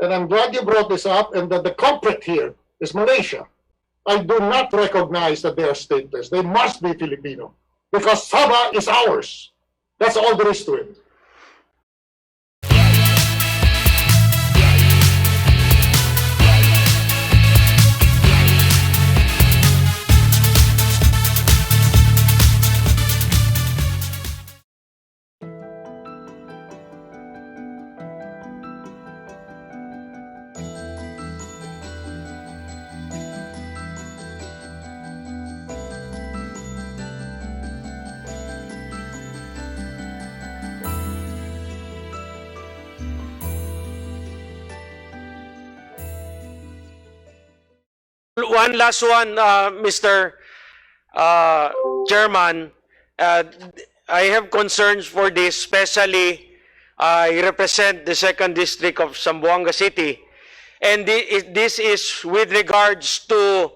and I'm glad you brought this up, and that the culprit here is Malaysia. I do not recognize that they are stateless. They must be Filipino because Sabah is ours. That's all there is to it. One last one, Mr. Chairman. I have concerns for this, especially I represent the 2nd District of Zamboanga City, and this is with regards to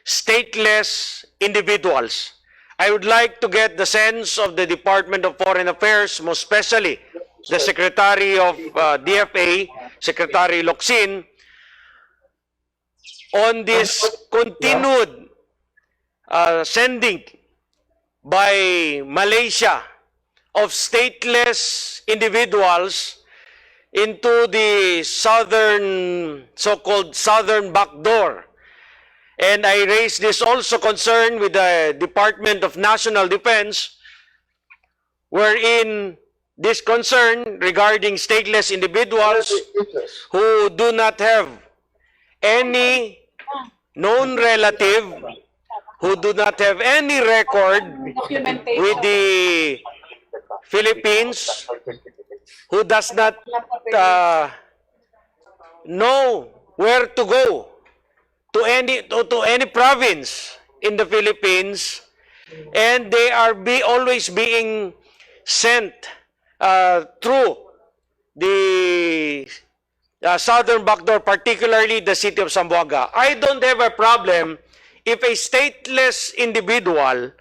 stateless individuals. I would like to get the sense of the Department of Foreign Affairs, most especially the Secretary of DFA, Secretary Locsin, on this continued sending by Malaysia of stateless individuals into the so-called southern backdoor. And I raised this also concern with the Department of National Defense, wherein this concern regarding stateless individuals who do not have any known relative, who do not have any record with the Philippines, who does not know where to go to any province in the Philippines, and they are always being sent through the southern backdoor, particularly the city of Zamboanga. I don't have a problem if a stateless individual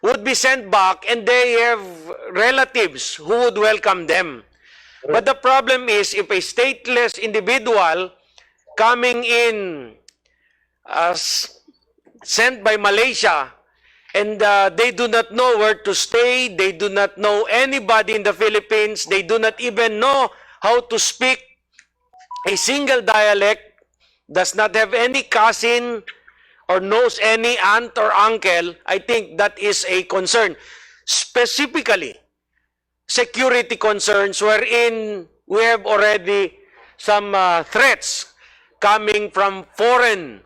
would be sent back and they have relatives who would welcome them. But the problem is if a stateless individual coming in sent by Malaysia, and they do not know where to stay, they do not know anybody in the Philippines, they do not even know how to speak a single dialect, does not have any cousin or knows any aunt or uncle, I think that is a concern. Specifically, security concerns wherein we have already some threats coming from foreign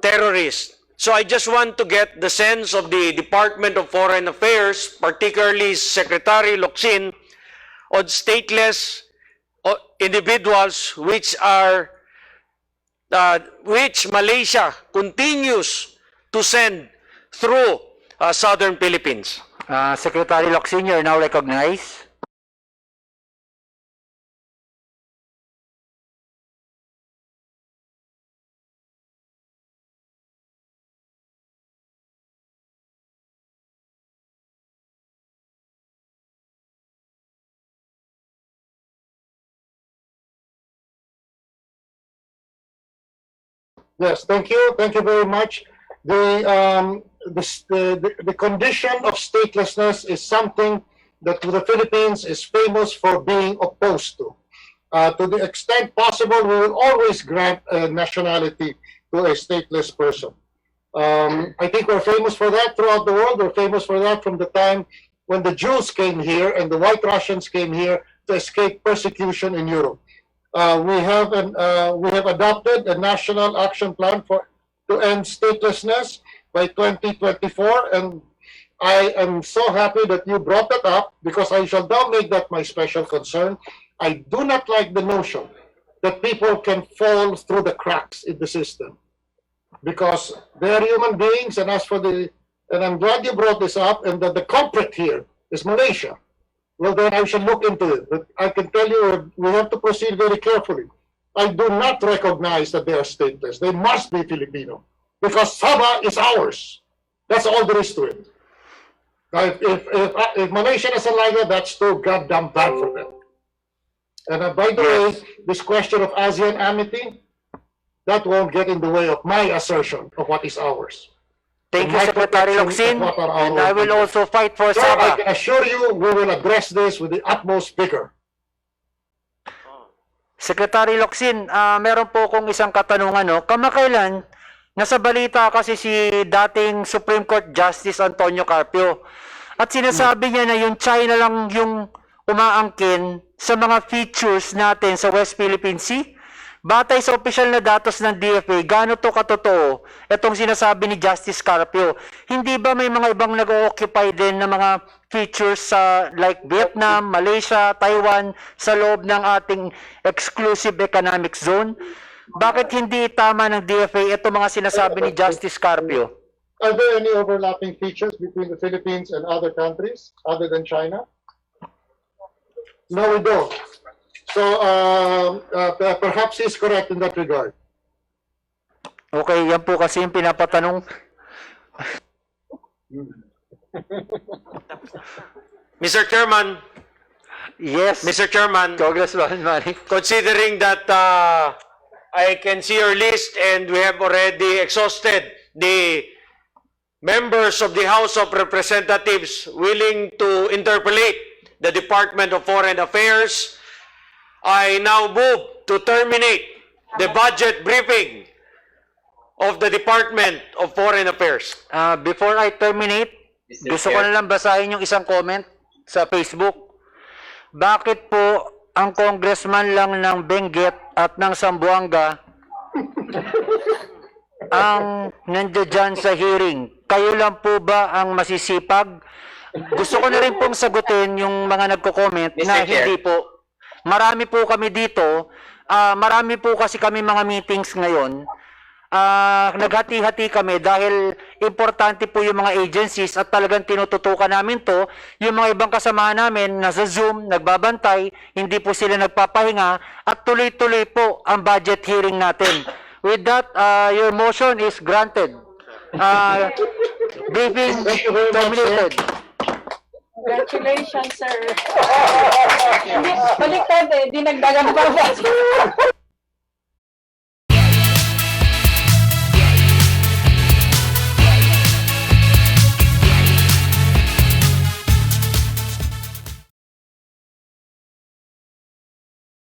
terrorists. So I just want to get the sense of the Department of Foreign Affairs, particularly Secretary Locsin, on stateless individuals which Malaysia continues to send through southern Philippines. Secretary Locsin, you are now recognized. Yes, thank you. Thank you very much. The condition of statelessness is something that the Philippines is famous for being opposed to. To the extent possible, we will always grant nationality to a stateless person. I think we're famous for that throughout the world. We're famous for that from the time when the Jews came here and the White Russians came here to escape persecution in Europe. We have adopted a national action plan to end statelessness by 2024, and I am so happy that you brought that up because I shall now make that my special concern. I do not like the notion that people can fall through the cracks in the system because they are human beings, and I'm glad you brought this up, and that the culprit here is Malaysia. Well, then I shall look into it. But I can tell you we have to proceed very carefully. I do not recognize that they are stateless. They must be Filipino because Sabah is ours. That's all there is to it. Now, if Malaysia doesn't like that, that's too goddamn bad for them. And by the way, this question of ASEAN amity, that won't get in the way of my assertion of what is ours. Thank you, My Secretary protection Locsin, of what are our and I will interests. also fight for Sir, I Sabah. can assure you, we will address this with the utmost vigor. Secretary Locsin, meron po kong isang katanungan. No? Kamakailan, nasa balita kasi si dating Supreme Court Justice Antonio Carpio. At sinasabi niya na yung China lang yung umaangkin sa mga features natin sa West Philippine Sea. Batay sa opisyal na datos ng DFA, gaano to katotoo itong sinasabi ni Justice Carpio? Hindi ba may mga ibang nag-occupy din ng mga features sa like Vietnam, Malaysia, Taiwan sa loob ng ating exclusive economic zone? Bakit hindi tama ng DFA itong mga sinasabi ni Justice Carpio? Are there any overlapping features between the Philippines and other countries other than China? No, we don't. So perhaps he's correct in that regard. Okay, yan po kasi yung pinapatanong. Mr. Chairman, Yes, Mr. Chairman, Congressman Manny. considering that I can see your list and we have already exhausted the members of the House of Representatives willing to interpolate the Department of Foreign Affairs, I now move to terminate the budget briefing of the Department of Foreign Affairs. Before I terminate, gusto ko na lang basahin yung isang comment sa Facebook. Bakit po ang congressman lang ng Benguet at ng Zamboanga ang nandiyan dyan sa hearing? Kayo lang po ba ang masisipag? Gusto ko na rin pong sagutin yung mga nagko-comment na hindi po. Marami po kami dito. Marami po kasi kami mga meetings ngayon. Naghati-hati kami dahil importante po yung mga agencies at talagang tinututukan namin to. Yung mga ibang kasama namin nasa Zoom, nagbabantay, hindi po sila nagpapahinga at tuloy-tuloy po ang budget hearing natin. With that, your motion is granted. Briefing Thank you very much, terminated. Congratulations, sir. Hindi, baliktad eh. Dinagdagan pa ba?